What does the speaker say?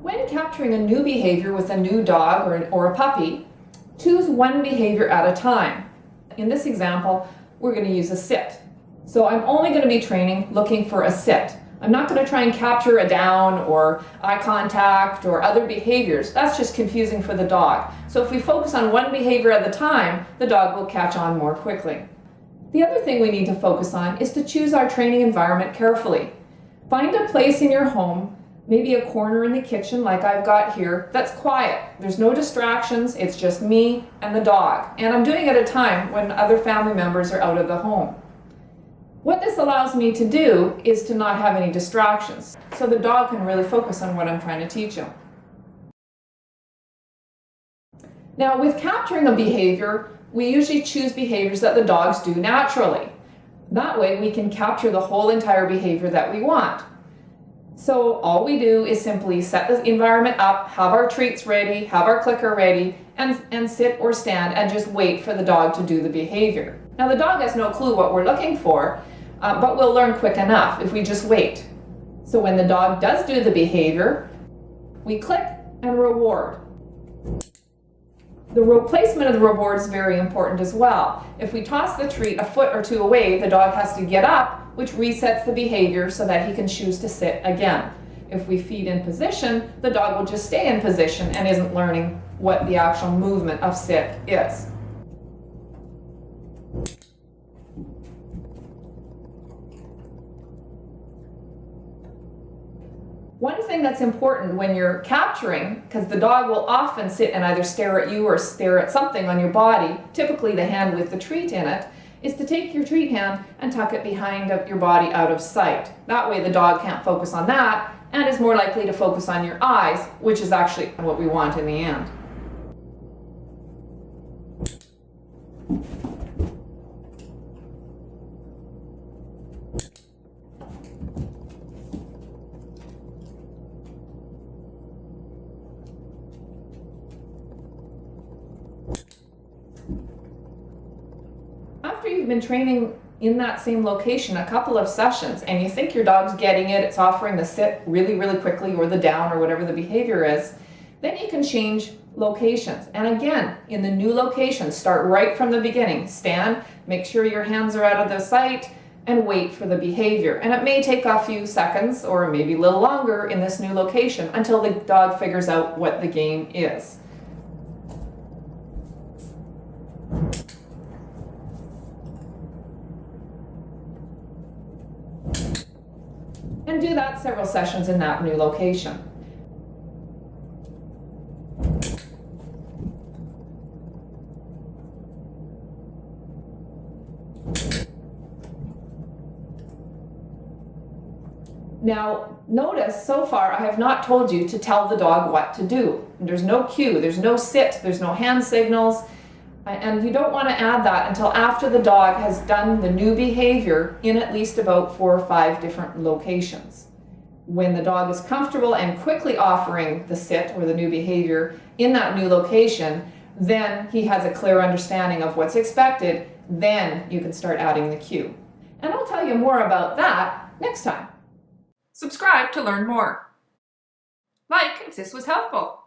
When capturing a new behavior with a new dog or a puppy, choose one behavior at a time. In this example, we're going to use a sit. So I'm only going to be training looking for a sit. I'm not going to try and capture a down or eye contact or other behaviors. That's just confusing for the dog. So if we focus on one behavior at a time, the dog will catch on more quickly. The other thing we need to focus on is to choose our training environment carefully. Find a place in your home, maybe a corner in the kitchen like I've got here, that's quiet. There's no distractions, it's just me and the dog. And I'm doing it at a time when other family members are out of the home. What this allows me to do is to not have any distractions, so the dog can really focus on what I'm trying to teach him. Now, with capturing a behavior, we usually choose behaviors that the dogs do naturally. That way we can capture the whole entire behavior that we want. So all we do is simply set the environment up, have our treats ready, have our clicker ready, and sit or stand and just wait for the dog to do the behavior. Now the dog has no clue what we're looking for, but we'll learn quick enough if we just wait. So when the dog does do the behavior, we click and reward. The placement of the reward is very important as well. If we toss the treat a foot or two away, the dog has to get up, which resets the behavior so that he can choose to sit again. If we feed in position, the dog will just stay in position and isn't learning what the actual movement of sit is. One thing that's important when you're capturing, because the dog will often sit and either stare at you or stare at something on your body, typically the hand with the treat in it, is to take your treat hand and tuck it behind your body out of sight. That way the dog can't focus on that and is more likely to focus on your eyes, which is actually what we want in the end. After you've been training in that same location a couple of sessions and you think your dog's getting it, it's offering the sit really, really quickly or the down or whatever the behavior is, then you can change locations. And again, in the new location, start right from the beginning. Stand, make sure your hands are out of the sight, and wait for the behavior. And it may take a few seconds or maybe a little longer in this new location until the dog figures out what the game is. And do that several sessions in that new location. Now, notice so far I have not told you to tell the dog what to do. There's no cue, there's no sit, there's no hand signals, and you don't want to add that until after the dog has done the new behavior in at least about 4 or 5 different locations. When the dog is comfortable and quickly offering the sit or the new behavior in that new location, then he has a clear understanding of what's expected, then you can start adding the cue. And I'll tell you more about that next time. Subscribe to learn more. Like if this was helpful.